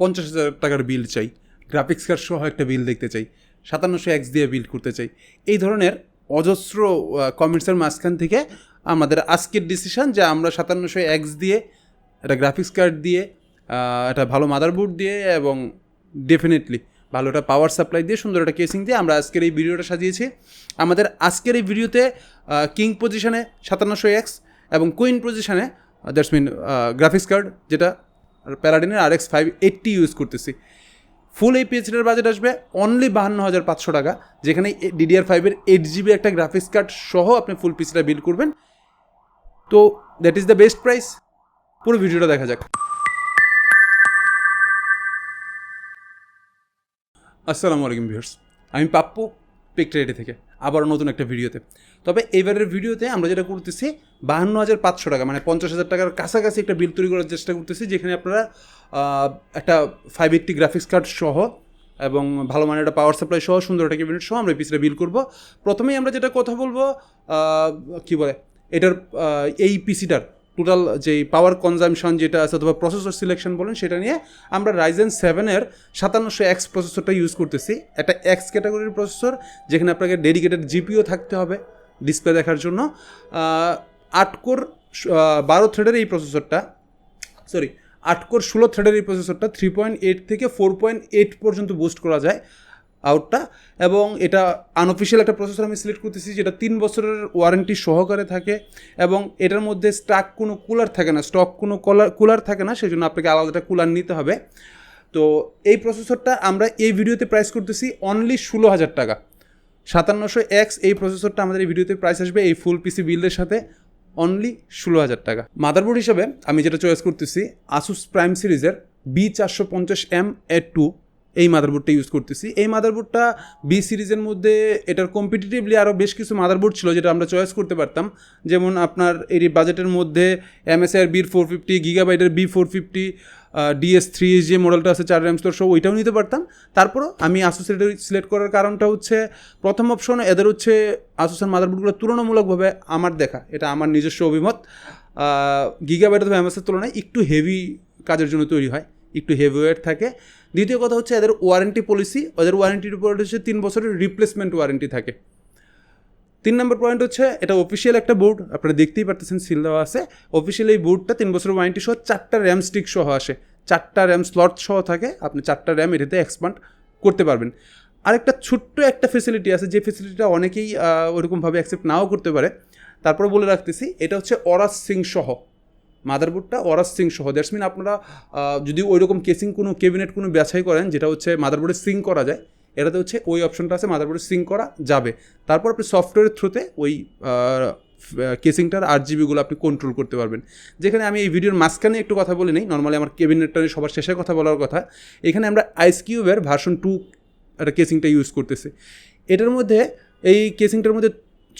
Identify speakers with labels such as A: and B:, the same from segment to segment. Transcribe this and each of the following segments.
A: 50,000 টাকার বিল চাই, graphics card সহ একটা বিল দেখতে চাই, 5700X দিয়ে বিল্ড করতে চাই, এই ধরনের অজস্র কমেন্টসের মাঝখান থেকে আমাদের আজকের ডিসিশন যে আমরা 5700X দিয়ে একটা গ্রাফিক্স কার্ড দিয়ে একটা ভালো মাদারবোর্ড দিয়ে এবং ডেফিনেটলি ভালো একটা পাওয়ার সাপ্লাই দিয়ে সুন্দর একটা কেসিং দিয়ে আমরা আজকের এই ভিডিওটা সাজিয়েছি। আমাদের আজকের এই ভিডিওতে কিং পজিশনে 5700X এবং কুইন পজিশনে দ্যাটস মিন গ্রাফিক্স কার্ড যেটা প্যারাডিনের RX 580 ইউজ করতেছি। ফুল এই পিএইচডির বাজেট আসবে অনলি 52,500 টাকা, যেখানে DDR5-এর 8GB একটা গ্রাফিক্স কার্ড সহ আপনি ফুল পিসিটা বিল্ড করবেন। তো that is the best price. পুরো ভিডিওটা দেখা যাক। আসসালামু আলাইকুম ভিউয়ার্স, আমি পাপ্পু পিকট্রেডি থেকে আবার নতুন একটা ভিডিওতে। তবে এবারের ভিডিওতে আমরা যেটা করতেছি 52,500 টাকা মানে 50,000 টাকার কাছাকাছি একটা বিল তৈরি করার চেষ্টা করতেছি, যেখানে আপনারা একটা 580 গ্রাফিক্স কার্ড সহ এবং ভালো মানের একটা পাওয়ার সাপ্লাই সহ সুন্দর একটা ক্যাবিনেট সহ আমরা এই পিসিটা বিল করব। প্রথমেই আমরা যেটা কথা বলবো কী বলে এটার এই পিসিটার টোটাল যেই পাওয়ার কনজামশন যেটা আছে অথবা প্রসেসর সিলেকশন বলেন সেটা নিয়ে। আমরা Ryzen 7-এর 5700X প্রসেসরটা ইউজ করতেছি, একটা X ক্যাটাগরির প্রসেসর, যেখানে আপনাকে ডেডিকেটেড জিপিও থাকতে হবে ডিসপ্লে দেখার জন্য। 8 কোর 12 থ্রেডের এই প্রসেসরটা 8 কোর 16 থ্রেডের এই প্রসেসরটা 3.8 থেকে 4.8 পর্যন্ত বুস্ট করা যায় আউটটা, এবং এটা আনঅফিসিয়াল একটা প্রসেসর আমি সিলেক্ট করতেছি যেটা 3 বছরের ওয়ারেন্টি সহকারে থাকে, এবং এটার মধ্যে স্টক কোনো কুলার থাকে না, সেই জন্য আপনাকে আলাদা একটা কুলার নিতে হবে। তো এই প্রসেসরটা আমরা এই ভিডিওতে প্রাইস করতেছি অনলি 16,000 টাকা। 5700X এই প্রসেসরটা আমাদের এই ভিডিওতে প্রাইস আসবে এই ফুল পিসি বিল্ডের সাথে অনলি 16,000 টাকা। মাদারবোর্ড হিসাবে আমি যেটা চয়েস করতেছি আসুস প্রাইম সিরিজের B450M-A2 এই মাদারবোর্ডটা ইউজ করতেছি। এই মাদারবোর্ডটা বি সিরিজের মধ্যে এটার কম্পিটিটিভলি আরও বেশ কিছু মাদারবোর্ড ছিল যেটা আমরা চয়েস করতে পারতাম, যেমন আপনার এই বাজেটের মধ্যে MSI-এর B450, গিগাবাইটের B450, DS3 যে মডেলটা আছে 4 RAM স্টোর সহ ওইটাও নিতে পারতাম। তারপরও আমি আসুসের সিলেক্ট করার কারণটা হচ্ছে প্রথম অপশন এদের হচ্ছে আসুসের মাদারবোর্ডগুলো তুলনামূলকভাবে আমার দেখা, এটা আমার নিজস্ব অভিমত, গিগাবাইট অথবা MSI-এর তুলনায় একটু হেভি কাজের জন্য তৈরি হয়, একটু হেভি ওয়েট থাকে। দ্বিতীয় কথা হচ্ছে এদের ওয়ারেন্টি পলিসি, ওদের ওয়ারেন্টির উপর হচ্ছে 3 বছরের রিপ্লেসমেন্ট ওয়ারেন্টি থাকে। 3 নম্বর পয়েন্ট হচ্ছে এটা অফিসিয়াল একটা বোর্ড, আপনারা দেখতেই পারতেছেন সিল দেওয়া আছে। অফিসিয়াল এই বোর্ডটা 3 বছরের ওয়ারেন্টি সহ 4টা র্যাম স্টিক সহ আসে, 4টা র্যাম স্লট সহ থাকে, আপনি 4টা র্যাম এটাতে এক্সপান্ড করতে পারবেন। আরেকটা ছোট্ট একটা ফেসিলিটি আছে, যে ফেসিলিটিটা অনেকেই ওরকমভাবে অ্যাকসেপ্ট নাও করতে পারে, তারপরে বলে রাখতেছি এটা হচ্ছে অরাস সিং সহ মাদারবোর্ডটা, অরাস সিং সহ। দ্যাটস মিন আপনারা যদি ওই রকম কেসিং কোনো ক্যাবিনেট কোনো বাছাই করেন যেটা হচ্ছে মাদারবোর্ডে সিং করা যায়, এটাতে হচ্ছে ওই অপশনটা আছে মাদারবোর্ডে সিং করা যাবে। তারপর আপনি সফটওয়্যারের থ্রুতে ওই কেসিংটার RGBগুলো আপনি কন্ট্রোল করতে পারবেন। যেখানে আমি এই ভিডিওর মাঝখানে একটু কথা বলি নেই, নর্মালি আমার ক্যাবিনেটটা সবার শেষে কথা বলার কথা। এখানে আমরা আইসকিউবের ভার্সন 2 একটা কেসিংটা ইউজ করতেছি। এটার মধ্যে এই কেসিংটার মধ্যে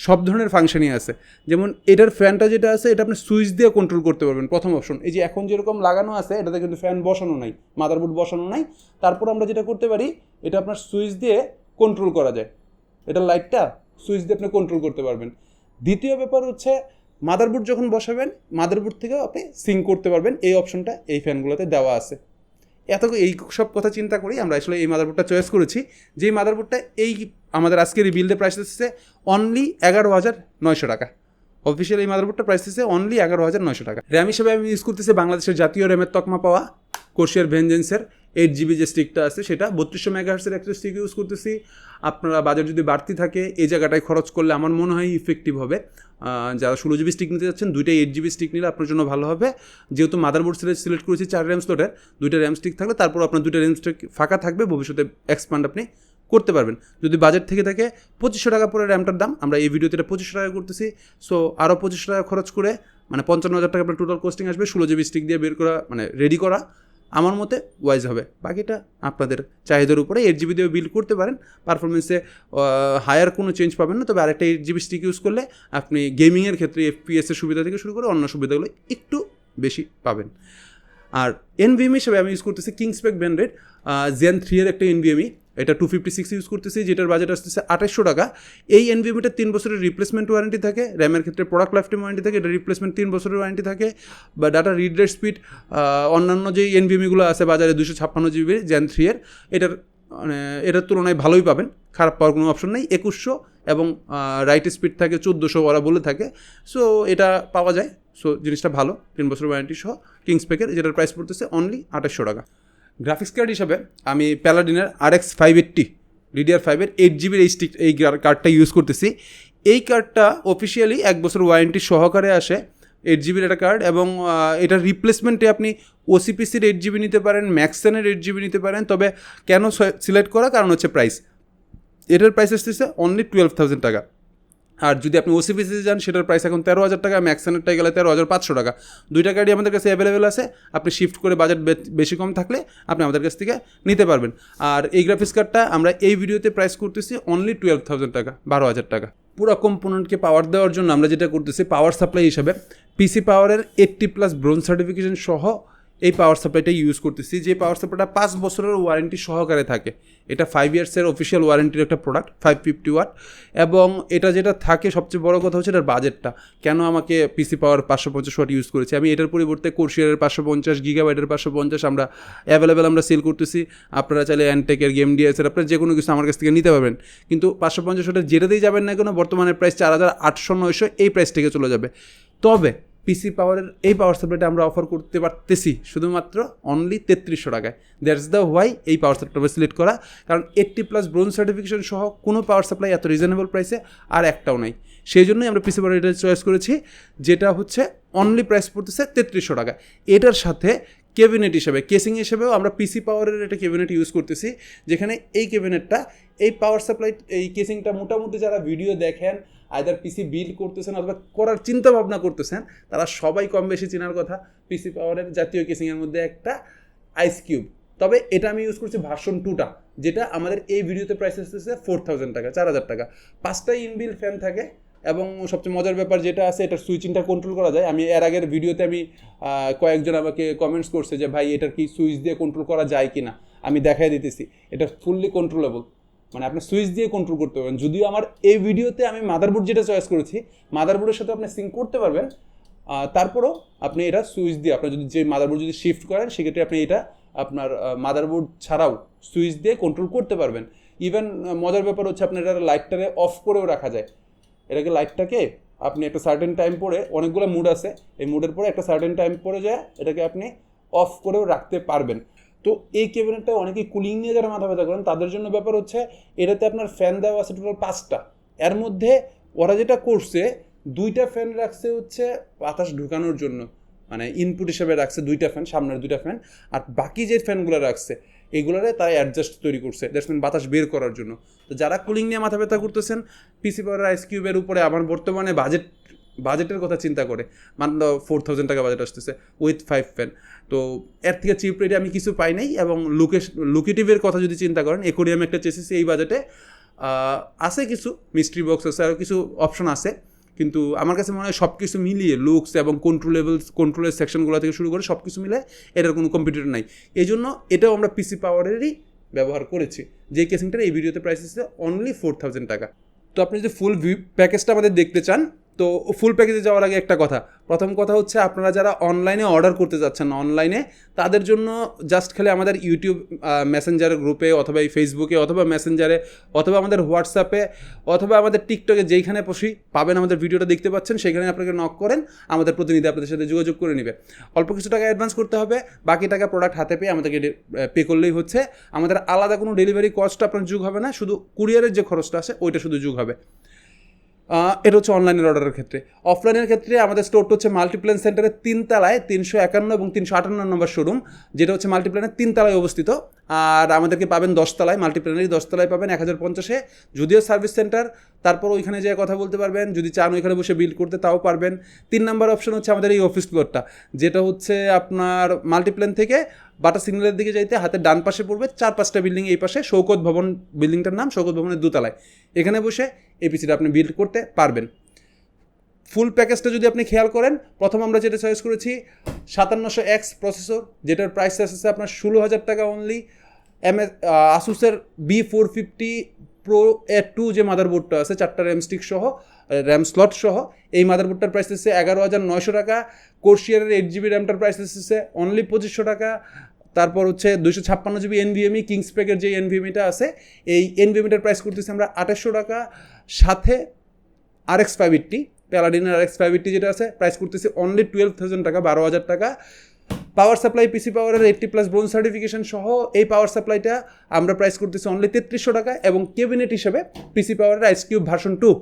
A: সব ধরনের ফাংশনই আছে, যেমন এটার ফ্যানটা যেটা আছে এটা আপনি সুইচ দিয়ে কন্ট্রোল করতে পারবেন। প্রথম অপশন এই যে এখন যেরকম লাগানো আছে এটাতে কিন্তু ফ্যান বসানো নাই, মাদারবোর্ড বসানো নাই। তারপর আমরা যেটা করতে পারি এটা আপনার সুইচ দিয়ে কন্ট্রোল করা যায়, এটার লাইটটা সুইচ দিয়ে আপনি কন্ট্রোল করতে পারবেন। দ্বিতীয় ব্যাপার হচ্ছে মাদারবোর্ড যখন বসাবেন মাদারবোর্ড থেকেও আপনি সিঙ্ক করতে পারবেন, এই অপশনটা এই ফ্যানগুলোতে দেওয়া আছে। এই সব কথা চিন্তা করি আমরা আসলে এই মাদারবোর্ডটা চয়েস করেছি, যেই মাদারবোর্ডটা এই আমাদের আজকের এই বিল্ডের প্রাইস দিচ্ছে অনলি 11,900 টাকা। অফিসিয়াল এই মাদারবোর্ডটা প্রাইস দিচ্ছে অনলি 11,900 টাকা। র্যাম হিসেবে আমি ইউজ করতেছি বাংলাদেশের জাতীয় র্যামের তকমা পাওয়া কোর্সিয়ার ভেনজেন্সের 8GB যে স্টিকটা আছে সেটা 3200 মেগাহার্টজের একটা স্টিক ইউজ করতেছি। আপনারা বাজার যদি বাড়তি থাকে এই জায়গাটায় খরচ করলে আমার মনে হয় ইফেক্টিভ হবে। যারা 16GB স্টিক নিতে যাচ্ছেন 2টা 8GB স্টিক নিলে আপনার জন্য ভালো হবে। যেহেতু মাদারবোর্ড সিলেক্ট করেছি 4 RAM স্লটের, 2টা র্যাম স্টিক থাকলে তারপর আপনার 2টা র্যাম স্টিক ফাঁকা থাকবে, ভবিষ্যতে এক্সপান্ড আপনি করতে পারবেন। যদি বাজেট থেকে থাকে 2500 টাকা পরে র্যামটার দাম, আমরা এই ভিডিওতে এটা 2500 টাকা করতেছি। সো আরও 2500 টাকা খরচ করে মানে 55,000 টাকা আপনার টোটাল কস্টিং আসবে। 16GB স্টিক দিয়ে বের করা মানে রেডি করা আমার মতে ওয়াইজ হবে। বাকিটা আপনাদের চাহিদার উপরে 8GB দিয়ে বিল্ড করতে পারেন, পারফরমেন্সে হায়ার কোনো চেঞ্জ পাবেন না। তবে আরেকটা 8GB স্টিক ইউজ করলে আপনি গেমিংয়ের ক্ষেত্রে FPS-এর সুবিধা থেকে শুরু করে অন্য সুবিধাগুলো একটু বেশি পাবেন। আর NVMe হিসেবে আমি ইউজ করতেছি কিংস্পেক ব্র্যান্ডের Zen 3 এর একটা NVMe এটা 256 ইউজ করতেছি, যেটার বাজেট আসতেছে 2800 টাকা। এই এনভিএমিটার 3 বছরের রিপ্লেসমেন্ট ওয়ারেন্টি থাকে, র্যামের ক্ষেত্রে প্রোডাক্ট লাইফ টাইম ওয়ারেন্টি থাকে, এটা রিপ্লেসমেন্ট 3 বছরের ওয়ারেন্টি থাকে। বা ডাটা রিড রেট স্পিড অন্যান্য যেই এনভিএমিগুলো আছে বাজারে 256 জিবি Gen 3 এর, এটার তুলনায় ভালোই পাবেন, খারাপ পাওয়ার কোনো অপশন নেই। 2100 এবং রাইট স্পিড থাকে 1400 ওরা বলে থাকে, সো এটা পাওয়া যায়। সো জিনিসটা ভালো, 3 বছর ওয়ারেন্টি সহ কিংসপেকের, যেটার প্রাইস পড়তেছে অনলি 2800 টাকা। গ্রাফিক্স কার্ড হিসাবে আমি প্যালাডিনের RX 580 DDR5-এর 8GB এই কার্ডটা ইউজ করতেছি। এই কার্ডটা অফিসিয়ালি 1 বছর ওয়ারেন্টি সহকারে আসে, 8GB একটা কার্ড, এবং এটার রিপ্লেসমেন্টে আপনি OCPC-র 8GB নিতে পারেন, ম্যাক্সেনের 8GB নিতে পারেন। তবে কেন সিলেক্ট করা, কারণ হচ্ছে প্রাইস। এটার প্রাইস আসতেছে অনলি 12,000 টাকা। আর যদি আপনি ওসিপিসিতে যান সেটার প্রাইস এখন 13,000 টাকা, ম্যাক্সেনেরটাই গেলে 13,500 টাকা। দুইটা গাড়ি আমাদের কাছে অ্যাভেলেবেল আছে, আপনি শিফট করে বাজেট বেশি কম থাকলে আপনি আমাদের কাছ থেকে নিতে পারবেন। আর এই গ্রাফিক্স কার্ডটা আমরা এই ভিডিওতে প্রাইস করতেছি অনলি 12,000 টাকা, 12,000 টাকা। পুরো কম্পোনেন্টকে পাওয়ার দেওয়ার জন্য আমরা যেটা করতেছি, পাওয়ার সাপ্লাই হিসাবে পিসি পাওয়ারের 80+ ব্রোঞ্জ সার্টিফিকেশন সহ এই পাওয়ার সাপ্লাইটা ইউজ করতেছি, যে পাওয়ার সাপ্লাইটা 5 বছরের ওয়ারেন্টি সহকারে থাকে। এটা 5 ইয়ার্সের অফিসিয়াল ওয়ারেন্টির একটা প্রোডাক্ট, 550 ওয়াট। এবং এটা যেটা থাকে, সবচেয়ে বড় কথা হচ্ছে এটার বাজেটটা। কেন আমাকে পিসি পাওয়ার 550 ওয়াট ইউজ করেছি আমি, এটার পরিবর্তে কোর্সিয়ারের 550 গিগাবাইটের 550 আমরা অ্যাভেলেবেল সেল করতেছি। আপনারা চাইলে অ্যান্টেকের, গেম ডিএসের, আপনারা যে কোনো কিছু আমার কাছ থেকে নিতে পারবেন। কিন্তু 550 ওয়াটের যেটাতেই যাবেন না কেন, বর্তমানে প্রাইস 4,800-900 এই প্রাইস থেকে চলে যাবে। তবে পিসি পাওয়ারের এই পাওয়ার সাপ্লাইটা আমরা অফার করতে পারতেছি শুধুমাত্র অনলি 3300 টাকায়। দ্যাটস দ্য হোয়াই এই পাওয়ার সাপ্লাইটা সিলেক্ট করা, কারণ 80+ ব্রোঞ্জ সার্টিফিকেশন সহ কোনো পাওয়ার সাপ্লাই এত রিজনেবল প্রাইসে আর একটাও নাই। সেই জন্যই আমরা পিসি পাওয়ার এটা চয়েস করেছি, যেটা হচ্ছে অনলি প্রাইস পড়তেছে 3300 টাকা। এটার সাথে ক্যাবিনেট হিসেবে, কেসিং হিসেবেও আমরা পিসি পাওয়ারের একটা ক্যাবিনেট ইউজ করতেছি, যেখানে এই ক্যাবিনেটটা, এই পাওয়ার সাপ্লাই, এই কেসিংটা মোটামুটি যারা ভিডিও দেখেন, আইদার পিসি বিল্ড করতেছেন অথবা করার চিন্তা ভাবনা করতেছেন, তারা সবাই কম বেশি চেনার কথা পিসি পাওয়ারের জাতীয় কেসিংয়ের মধ্যে একটা আইস কিউব। তবে এটা আমি ইউজ করছি ভার্সন 2টা, যেটা আমাদের এই ভিডিওতে প্রাইস আসতেছে 4,000 টাকা, 4,000 টাকা। 5টা ইনবিল্ড ফ্যান থাকে, এবং সবচেয়ে মজার ব্যাপার যেটা আছে, এটার সুইচিংটা কন্ট্রোল করা যায়। আমি এর আগের ভিডিওতে কয়েকজন আমাকে কমেন্টস করছে যে ভাই এটার কি সুইচ দিয়ে কন্ট্রোল করা যায় কি না, আমি দেখাই দিতেছি। এটা ফুললি কন্ট্রোলেবল, মানে আপনি সুইচ দিয়ে কন্ট্রোল করতে পারবেন। যদিও আমার এই ভিডিওতে আমি মাদারবোর্ড যেটা চয়েস করেছি, মাদারবোর্ডের সাথে আপনি সিঙ্ক করতে পারবেন, তারপরও আপনি এটা সুইচ দিয়ে, আপনার যদি যে মাদারবোর্ড যদি শিফট করেন, সেক্ষেত্রে আপনি এটা আপনার মাদারবোর্ড ছাড়াও সুইচ দিয়ে কন্ট্রোল করতে পারবেন। ইভেন মজার ব্যাপার হচ্ছে আপনার এটা লাইটটারে অফ করেও রাখা যায়। এটাকে লাইটটাকে আপনি একটা সার্টেন টাইম পরে, অনেকগুলো মুড আছে, এই মুডের পরে একটা সার্টেন টাইম পরে যায় এটাকে আপনি অফ করেও রাখতে পারবেন। তো এই ক্যাবিনেটটা অনেকেই কুলিং নিয়ে যারা মাথা ব্যথা করেন, তাদের জন্য ব্যাপার হচ্ছে এটাতে আপনার ফ্যান দেওয়া আছে টোটাল 5টা। এর মধ্যে ওরা যেটা করছে, 2টা ফ্যান রাখছে হচ্ছে বাতাস ঢুকানোর জন্য, মানে ইনপুট হিসেবে রাখছে 2টা ফ্যান, সামনের 2টা ফ্যান। আর বাকি যে ফ্যানগুলো রাখছে এগুলোরে তারা অ্যাডজাস্ট তৈরি করছে, দ্যাটস মিন বাতাস বের করার জন্য। তো যারা কুলিং নিয়ে মাথা ব্যথা করতেছেন, পিসি পাওয়ার আইস কিউবের উপরে আমার বর্তমানে বাজেটের কথা চিন্তা করে মাত্র 4,000 টাকা বাজেট আসতেছে উইথ 5 ফ্যান। তো এর থেকে চিপ রেটে আমি কিছু পাই নাই। এবং লুকেটিভের কথা যদি চিন্তা করেন, একুরিয়াম একটা চেসিসি এই বাজেটে আছে, কিছু মিস্ট্রি বক্স আছে, আরও কিছু অপশন আছে, কিন্তু আমার কাছে মনে হয় সব কিছু মিলিয়ে লুকস এবং কন্ট্রোলের সেকশনগুলো থেকে শুরু করে সব কিছু মিলে এটার কোনো কম্পিটিটর নাই। এই জন্য এটাও আমরা পিসি পাওয়ারেরই ব্যবহার করেছি, যে কেসিংটার এই ভিডিওতে প্রাইস হচ্ছে অনলি 4,000 টাকা। তো আপনি যদি ফুল প্যাকেজটা আমাদের দেখতে চান, তো ফুল প্যাকেজে যাওয়ার আগে একটা কথা, প্রথম কথা হচ্ছে আপনারা যারা অনলাইনে অর্ডার করতে যাচ্ছেন অনলাইনে, তাদের জন্য জাস্ট খালি আমাদের ইউটিউব মেসেঞ্জারের গ্রুপে অথবা এই ফেসবুকে অথবা মেসেঞ্জারে অথবা আমাদের হোয়াটসঅ্যাপে অথবা আমাদের টিকটকে যেইখানে পাবেন আমাদের ভিডিওটা দেখতে পাচ্ছেন, সেখানে আপনাকে নক করেন, আমাদের প্রতিনিধি আপনাদের সাথে যোগাযোগ করে নেবে। অল্প কিছু টাকা অ্যাডভান্স করতে হবে, বাকি টাকা প্রোডাক্ট হাতে পেয়ে আমাদেরকে পে করলেই হচ্ছে। আমাদের আলাদা কোনো ডেলিভারি কস্ট আপনার যোগ হবে না, শুধু কুরিয়ারের যে খরচটা আছে ওইটা শুধু যোগ হবে। এটা হচ্ছে অনলাইনের অর্ডারের ক্ষেত্রে। অফলাইনের ক্ষেত্রে আমাদের স্টোরটা হচ্ছে মাল্টিপ্ল্যান সেন্টারের 3 তলায় 351 এবং 358 নম্বর শোরুম, যেটা হচ্ছে মাল্টিপ্ল্যানের 3 তলায় অবস্থিত। আর আমাদেরকে পাবেন 10 তলায়, মাল্টিপ্ল্যানেরই 10 তলায় পাবেন 1050-এ, যদিও সার্ভিস সেন্টার, তারপর ওইখানে যেয়ে কথা বলতে পারবেন, যদি চান ওইখানে বসে বিল্ড করতে তাও পারবেন। 3 নম্বর অপশন হচ্ছে আমাদের এই অফিস ফ্লোরটা, যেটা হচ্ছে আপনার মাল্টিপ্ল্যান থেকে বাটা সিগন্যালের দিকে যাইতে হাতের ডান পাশে পড়বে, 4-5টা বিল্ডিং এই পাশে, শৌকত ভবন বিল্ডিংটার নাম, শৌকত ভবনের 2 তলায়। এখানে বসে এই পিসিটা আপনি বিল্ড করতে পারবেন। ফুল প্যাকেজটা যদি আপনি খেয়াল করেন, প্রথম আমরা যেটা চয়েস করেছি 5700X প্রসেসর, যেটার প্রাইস আসছে আপনার 16,000 টাকা অনলি। আসুসের B450 Pro A2 যে মাদারবোর্ডটা আছে 4টা র্যাম স্টিক সহ র্যাম স্লট সহ, এই মাদারবোর্ডটার প্রাইস দিচ্ছে 11,900 টাকা। কোর্সিয়ারের 8GB র্যামটার প্রাইস দিচ্ছে অনলি 2500 টাকা। তারপর হচ্ছে 256GB NVMe কিংসপেকের যে NVMeটা আছে, এই NVMeটার প্রাইস করতেছি আমরা 2800 টাকা। সাথে RX 580 প্যালাডিনের RX 580 যেটা আছে প্রাইস করতেছি অনলি 12,000 টাকা, 12,000 টাকা। পাওয়ার সাপ্লাই পিসি পাওয়ারের 80+ ব্রোঞ্জ সার্টিফিকেশন সহ এই পাওয়ার সাপ্লাইটা আমরা প্রাইস করতেছি অনলি 3300 টাকা, এবং ক্যাবিনেট হিসেবে পিসি পাওয়ারের আইস কিউব ভার্সন 2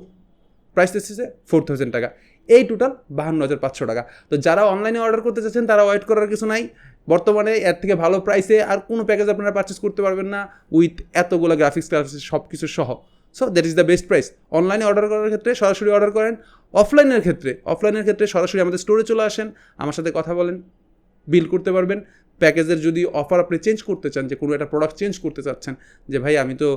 A: প্রাইস দিচ্ছে 4,000 টাকা। এই টোটাল 52,500 টাকা। তো যারা অনলাইনে অর্ডার করতে চাচ্ছেন তারা ওয়েট করার কিছু নাই, বর্তমানে এর থেকে ভালো প্রাইসে আর কোনো প্যাকেজ আপনারা পারচেস করতে পারবেন না উইথ এতগুলো গ্রাফিক্স সব কিছু সহ। So that is the best price. অনলাইনে অর্ডার করার ক্ষেত্রে সরাসরি অর্ডার করেন, অফলাইনের ক্ষেত্রে সরাসরি আমাদের স্টোরে চলে আসেন, আমার সাথে কথা বলেন, বিল করতে পারবেন। প্যাকেজের যদি অফার আপনি চেঞ্জ করতে চান, যে কোনো একটা প্রোডাক্ট চেঞ্জ করতে চাচ্ছেন, যে ভাই আমি তো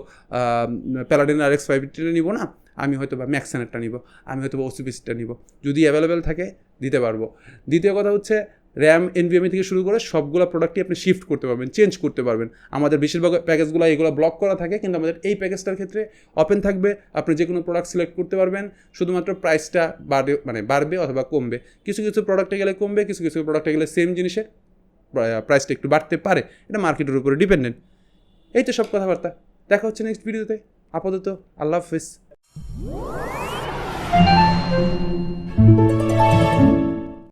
A: প্যালাডিন RX 580 নিব না, আমি হয়তো বা ম্যাক্সেনেরটা নিব, আমি হয়তো বা OCPCটা নিব, যদি অ্যাভেলেবেল থাকে দিতে পারবো। দ্বিতীয় কথা হচ্ছে র্যাম NVMe থেকে শুরু করে সবগুলো প্রোডাক্টই আপনি শিফট করতে পারবেন, চেঞ্জ করতে পারবেন। আমাদের বেশিরভাগ প্যাকেজগুলো এগুলো ব্লক করা থাকে, কিন্তু আমাদের এই প্যাকেজটার ক্ষেত্রে ওপেন থাকবে, আপনি যে কোনো প্রোডাক্ট সিলেক্ট করতে পারবেন। শুধুমাত্র প্রাইসটা বাড়বে অথবা কমবে, কিছু কিছু প্রোডাক্টে গেলে কমবে, কিছু কিছু প্রোডাক্টে গেলে সেম জিনিসের প্রাইসটা একটু বাড়তে পারে, এটা মার্কেটের উপরে ডিপেন্ডেন্ট। এই তো সব কথাবার্তা, দেখা হচ্ছে নেক্সট ভিডিওতে। আপাতত আল্লাহ হাফিজ।